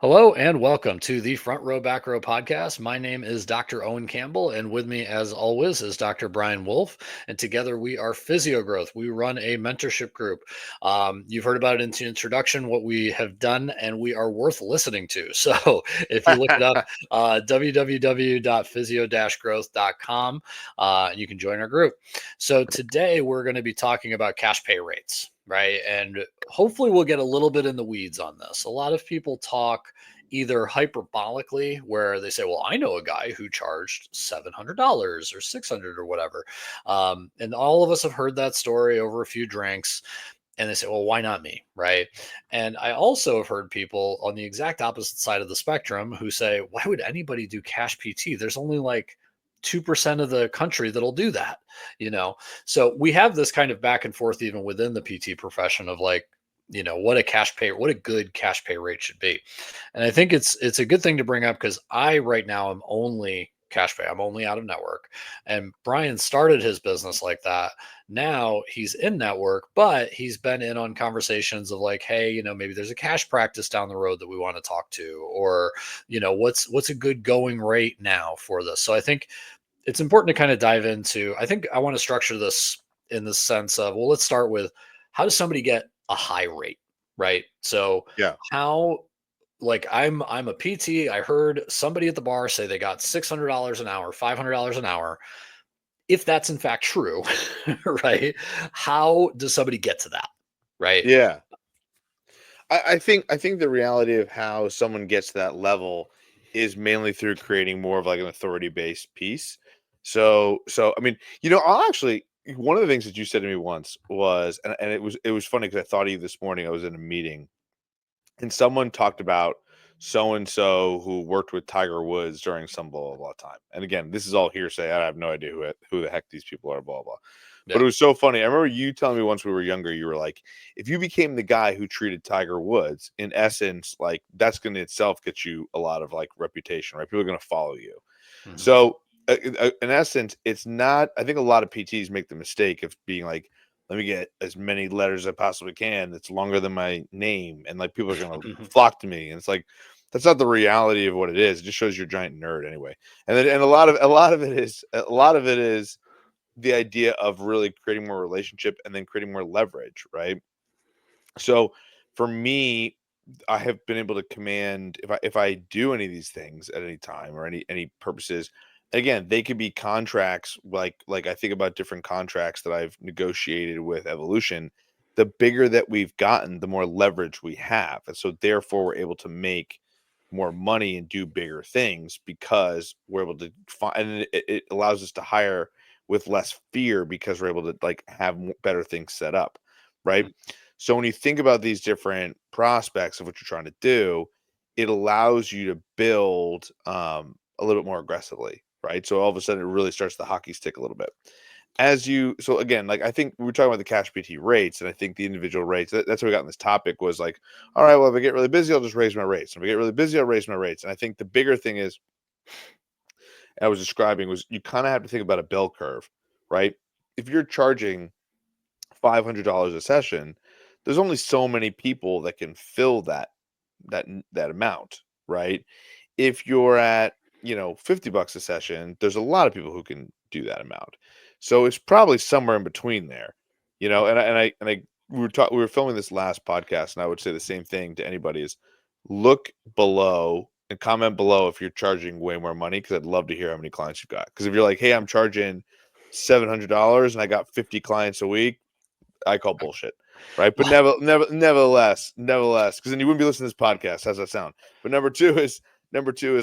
Hello and welcome to the Front Row Back Row podcast. My name is Dr. Owen Campbell, and with me, as always, is Dr. Brian Wolf. And together we are Physio Growth. We run a mentorship group. You've heard about it in the introduction, what we have done, and we are worth listening to. So if you look it up, www.physio-growth.com, and you can join our group. So today we're going to be talking about cash pay rates. Right. And hopefully we'll get a little bit in the weeds on this. A lot of people talk either hyperbolically, where they say, well, I know a guy who charged $700 or 600 or whatever. And all of us have heard that story over a few drinks. And they say, well, why not me? Right. And I also have heard people on the exact opposite side of the spectrum who say, why would anybody do cash PT? There's only like 2% of the country that'll do that, you know? So we have this kind of back and forth even within the PT profession of like, what what a good cash pay rate should be. And I think it's a good thing to bring up because I right now am only cash pay. I'm only out of network. And Brian started his business like that. Now he's in network, but he's been in on conversations of like, hey, maybe there's a cash practice down the road that we want to talk to, or what's a good going rate now for this. So I think it's important to kind of dive into. I think I want to structure this in the sense of, well, let's start with how does somebody get a high rate, right? So Yeah. how, like, I'm a PT. I heard somebody at the bar say they got $600 an hour, $500 an hour. If that's in fact true, right? How does somebody get to that, right? Yeah. I think the reality of how someone gets to that level is mainly through creating more of like an authority based piece. So I mean, I'll actually one of the things that you said to me once was and it was funny because I thought of you this morning. I was in a meeting and someone talked about so and so who worked with Tiger Woods during some blah blah blah time. And again, this is all hearsay. I have no idea who the heck these people are, blah blah. But Yeah. it was so funny. I remember you telling me once we were younger, you were like, if you became the guy who treated Tiger Woods, in essence, like that's going to itself get you a lot of like reputation, right? People are going to follow you. Mhm. So, in essence, it's not. I think a lot of PTs make the mistake of being like, let me get as many letters as I possibly can that's longer than my name, and like people are going to flock to me. And it's like that's not the reality of what it is. It just shows you're a giant nerd anyway. And a lot of it is the idea of really creating more relationship and then creating more leverage, right? So for me, I have been able to command if I do any of these things at any time or any purposes. Again, they could be contracts like I think about different contracts that I've negotiated with Evolution. The bigger that we've gotten, the more leverage we have, and so therefore we're able to make more money and do bigger things because we're able to find, and it allows us to hire with less fear because we're able to like have better things set up, right? So when you think about these different prospects of what you're trying to do, it allows you to build a little bit more aggressively, right? So all of a sudden it really starts the hockey stick a little bit. So again, like I think we were talking about the cash PT rates, and I think the individual rates. That's how we got in this topic was like, all right, well, if I get really busy, I'll just raise my rates. If I get really busy, I'll raise my rates. And I think the bigger thing is I was describing was you kind of have to think about a bell curve, right? If you're charging $500 a session, there's only so many people that can fill that amount, right? If you're at, 50 bucks a session, there's a lot of people who can do that amount. So it's probably somewhere in between there. And I we were filming this last podcast, and I would say the same thing to anybody is look below and comment below if you're charging way more money, because I'd love to hear how many clients you've got. Because if you're like, hey, I'm charging $700 and I got 50 clients a week, I call bullshit, right? But nevertheless, because then you wouldn't be listening to this podcast. How's that sound? But number two is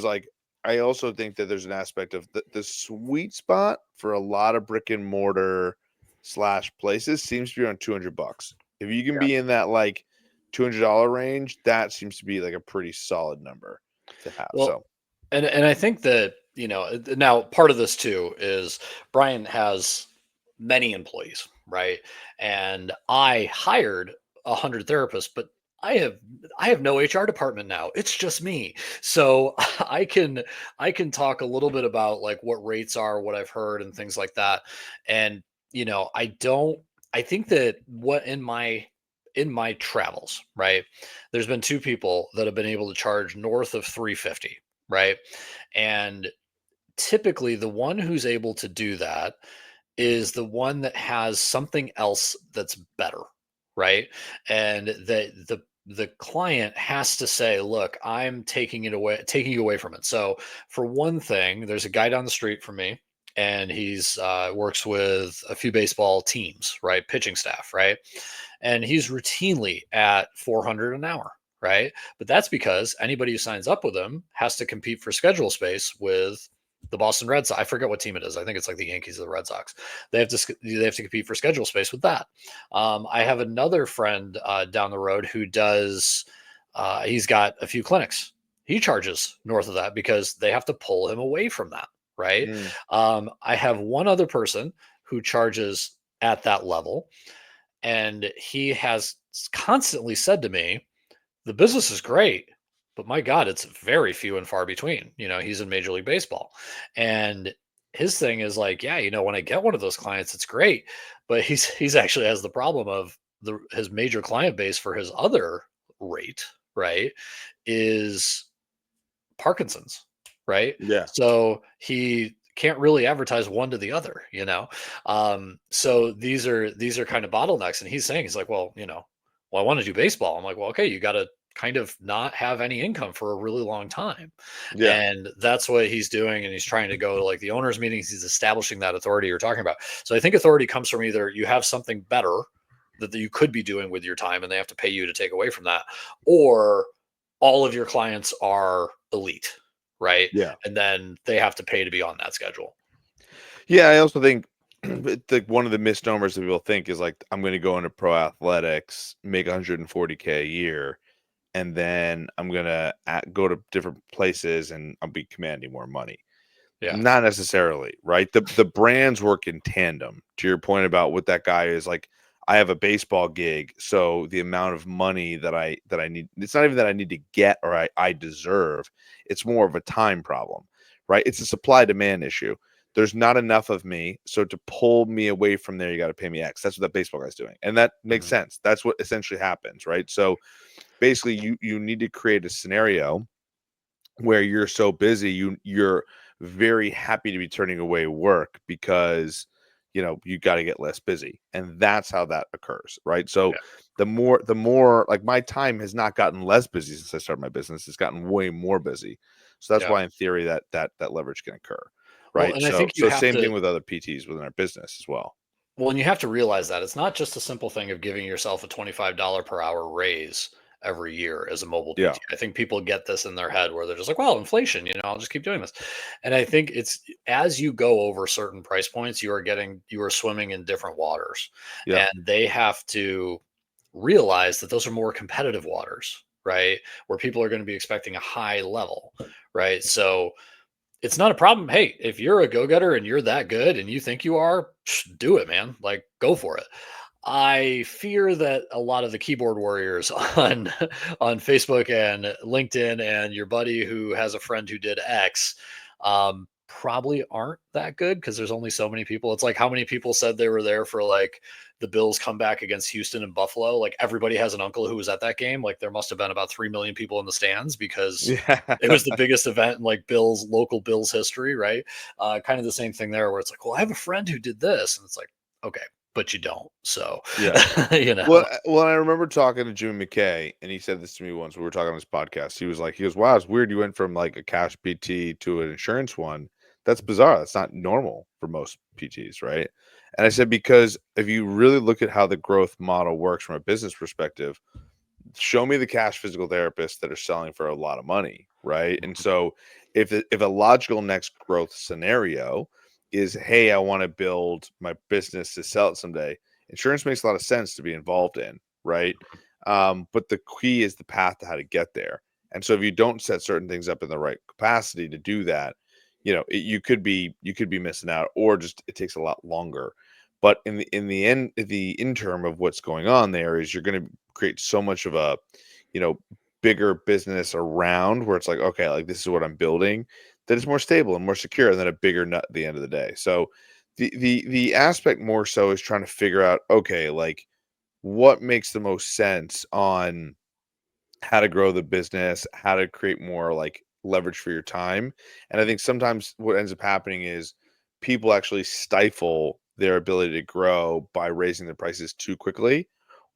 like I also think that there's an aspect of the sweet spot for a lot of brick and mortar slash places seems to be around $200. If you can Yeah. be in that like $200 range, that seems to be like a pretty solid number to have. Well, So and I think that, now part of this too is Brian has many employees, right? And I hired 100 therapists, but I have I have no HR department now. It's just me. So I can talk a little bit about like what rates are, what I've heard and things like that. And I don't I think that what in my travels, right, there's been two people that have been able to charge north of 350, right? And typically the one who's able to do that is the one that has something else that's better, right? And the client has to say, look, I'm taking you away from it. So for one thing, there's a guy down the street from me, and he's works with a few baseball teams, right? Pitching staff, right? And he's routinely at 400 an hour, right? But that's because anybody who signs up with him has to compete for schedule space with the Boston Red Sox. I forget what team it is. I think it's like the Yankees or the Red Sox. They have to compete for schedule space with that. I have another friend down the road who does. He's got a few clinics. He charges north of that because they have to pull him away from that. Right. Mm. I have one other person who charges at that level, and he has constantly said to me, the business is great, but my God, it's very few and far between. He's in Major League Baseball. And his thing is like, yeah, when I get one of those clients, it's great. But he's actually has the problem of his major client base for his other rate, right, is Parkinson's, right? Yeah. So he can't really advertise one to the other. So these are kind of bottlenecks. And he's like, well, I want to do baseball. I'm like, well, okay, you got to kind of not have any income for a really long time. Yeah. And that's what he's doing. And he's trying to go to like the owners' meetings. He's establishing that authority you're talking about. So I think authority comes from either you have something better that you could be doing with your time and they have to pay you to take away from that, or all of your clients are elite, right? Yeah. And then they have to pay to be on that schedule. Yeah. I also think one of the misnomers that people think is like, I'm going to go into pro athletics, make 140K a year, and then I'm going to go to different places and I'll be commanding more money. Yeah. Not necessarily, right? The brands work in tandem. To your point about what that guy is like, I have a baseball gig, so the amount of money that I need, it's not even that I need to get or I deserve. It's more of a time problem, right? It's a supply demand issue. There's not enough of me, so to pull me away from there, you got to pay me X. That's what that baseball guy's doing, and that makes Mhm. sense. That's what essentially happens, right? So basically, you need to create a scenario where you're so busy, you're very happy to be turning away work because you got to get less busy, and that's how that occurs, right? So Yeah. the more like, my time has not gotten less busy since I started my business. It's gotten way more busy. So that's Yeah. why in theory that leverage can occur, Well, right? and I So think you so have same to thing with other PTs within our business as well. Well, and you have to realize that it's not just a simple thing of giving yourself a $25 per hour raise every year as a mobile Yeah. PT. I think people get this in their head where they're just like, well, inflation, I'll just keep doing this. And I think it's as you go over certain price points, you are swimming in different waters. Yeah. And they have to realize that those are more competitive waters, right? Where people are going to be expecting a high level, right? So it's not a problem. Hey, if you're a go-getter and you're that good and you think you are, do it, man. Like, go for it. I fear that a lot of the keyboard warriors on Facebook and LinkedIn and your buddy who has a friend who did X probably aren't that good because there's only so many people. It's like how many people said they were there for like the Bills comeback against Houston and Buffalo. Like everybody has an uncle who was at that game. Like there must have been about 3 million people in the stands because Yeah. it was the biggest event in like local Bills history, right? Kind of the same thing there where it's like, well, I have a friend who did this. And it's like, okay, but you don't. So, Yeah. you know, Well, I remember talking to Jim McKay, and he said this to me once. We were talking on his podcast. He goes, "Wow, it's weird. You went from like a cash PT to an insurance one. That's bizarre. That's not normal for most PTs, right?" And I said, because if you really look at how the growth model works from a business perspective, show me the cash physical therapists that are selling for a lot of money, right? And so if a logical next growth scenario is, hey, I want to build my business to sell it someday, insurance makes a lot of sense to be involved in, right? But the key is the path to how to get there. And so if you don't set certain things up in the right capacity to do that, you could be missing out, or just it takes a lot longer. But in the end, the interim of what's going on there is you're going to create so much of a, you know, bigger business around where it's like, okay, like this is what I'm building, that is more stable and more secure than a bigger nut at the end of the day. So the aspect more so is trying to figure out, okay, like what makes the most sense on how to grow the business, how to create more like leverage for your time. And I think sometimes what ends up happening is people actually stifle their ability to grow by raising the prices too quickly,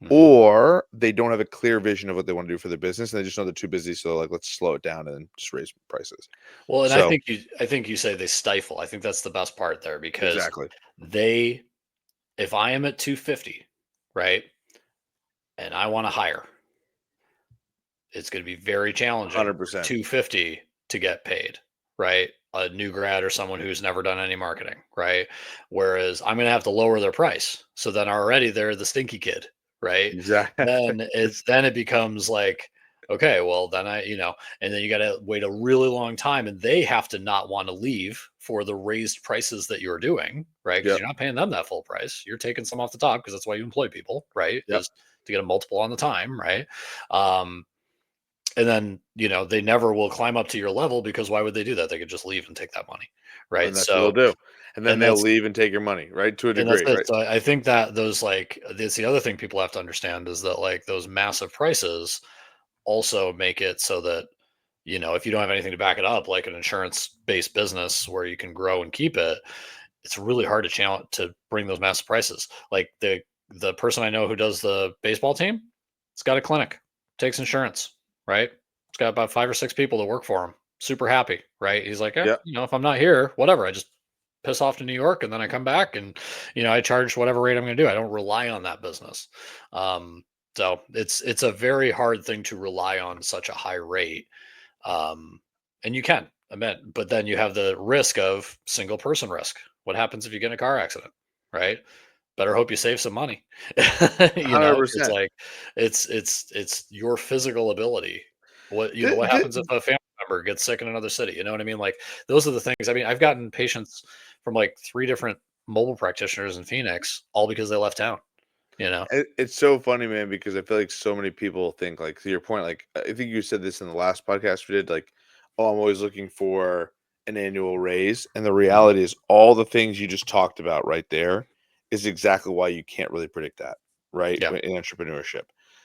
Mhm. or they don't have a clear vision of what they want to do for their business and they just know they're too busy. So like, let's slow it down and just raise prices. Well, and So I think you say they stifle. I think that's the best part there because exactly. they if I am at 250, right, and I want to hire, it's going to be very challenging for 100%. 250 to get paid, right? A new grad or someone who's never done any marketing, right? Whereas I'm going to have to lower their price. So then already they're the stinky kid, right? Exactly. Then it becomes like, okay, well then and then you got to wait a really long time and they have to not want to leave for the raised prices that you're doing, right? Because Yep. you're not paying them that full price. You're taking some off the top because that's why you employ people, right? Yep. Is to get a multiple on the time, right? Um, and then they never will climb up to your level because why would they do that? They could just leave and take that money, right? And that's what they'll do. And then And they'll that's leave and take your money, right? To a and that's degree, it. right? So I think that those like that's the other thing people have to understand is that like those massive prices also make it so that if you don't have anything to back it up, like an insurance based business where you can grow and keep it, it's really hard to challenge to bring those massive prices. Like the person I know who does the baseball team, it's got a clinic, takes insurance, right? It's got about 5 or 6 people that work for him. Super happy, right? He's like, Yep. if I'm not here, whatever. I just piss off to New York and then I come back and I charge whatever rate I'm going to do. I don't rely on that business. Um, so it's a very hard thing to rely on such a high rate, and you can admit, but then you have the risk of single person risk. What happens if you get in a car accident, right? Better hope you save some money. It's 100%. like it's your physical ability. What Th happens if a family member gets sick in another city? You know what I mean? Like those are the things. I mean, I've gotten patients from like 3 different mobile practitioners in Phoenix, all because they left town. You know? It's so funny, man, because I feel like so many people think, like, to your point, like, I think you said this in the last podcast we did, like, "Oh, I'm always looking for an annual raise," and the Mhm. reality is all the things you just talked about right there is exactly why you can't really predict that, right, Yeah. in entrepreneurship.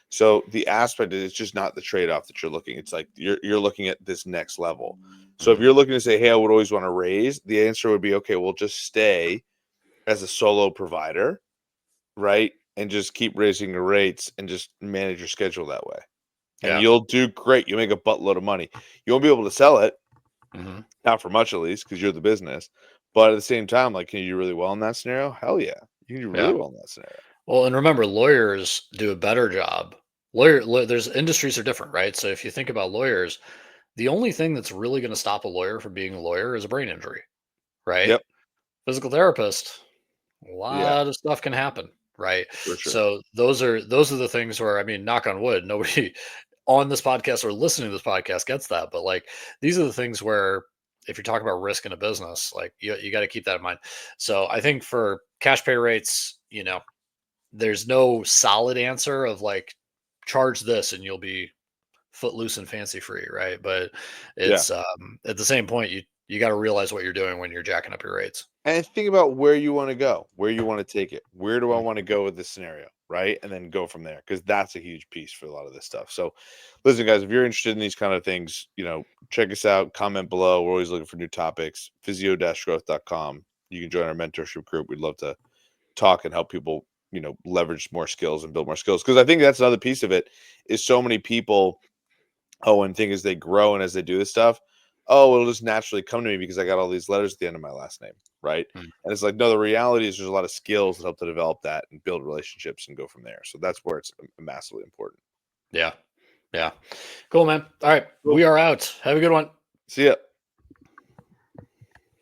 So, the aspect is it's just not the trade-off that you're looking, it's like you're looking at this next level. So, if Mhm. you're looking to say, "Hey, I would always wanna raise," the answer would be, "Okay, well, just stay as a solo provider, right? And just keep raising your rates and just manage your schedule that way. And Yeah. you'll do great. You'll make a buttload of money. You won't be able to sell it, Mhm. not for much at least, because you're the business. But at the same time, like, can you do really well in that scenario? Hell yeah. You can do Yeah. really well in that scenario. Well, and remember, lawyers do a better job. There's industries are different, right? So if you think about lawyers, the only thing that's really going to stop a lawyer from being a lawyer is a brain injury, right? Yep. Physical therapist, a Yeah, lot of stuff can happen, right? for sure. So those are the things where I mean, knock on wood, nobody on this podcast or listening to this podcast gets that, but like these are the things where if you're talking about risk in a business, like you got to keep that in mind. So I think for cash pay rates, there's no solid answer of like charge this and you'll be footloose and fancy free, right? But Yeah. it's at the same point you got to realize what you're doing when you're jacking up your rates. And think about where you want to go, where you want to take it. Where do I Mm, want to go with this scenario? Right. And then go from there because that's a huge piece for a lot of this stuff. So, listen, guys, if you're interested in these kind of things, check us out, comment below. We're always looking for new topics. Physio-growth.com. You can join our mentorship group. We'd love to talk and help people, leverage more skills and build more skills. Because I think that's another piece of it is so many people and think as they grow and as they do this stuff, oh, it'll just naturally come to me because I got all these letters at the end of my last name, right? mm. And it's like, no, the reality is there's a lot of skills that help to develop that and build relationships and go from there. So that's where it's massively important. Yeah. Yeah. Cool, man. All right. Cool. We are out. Have a good one. See ya.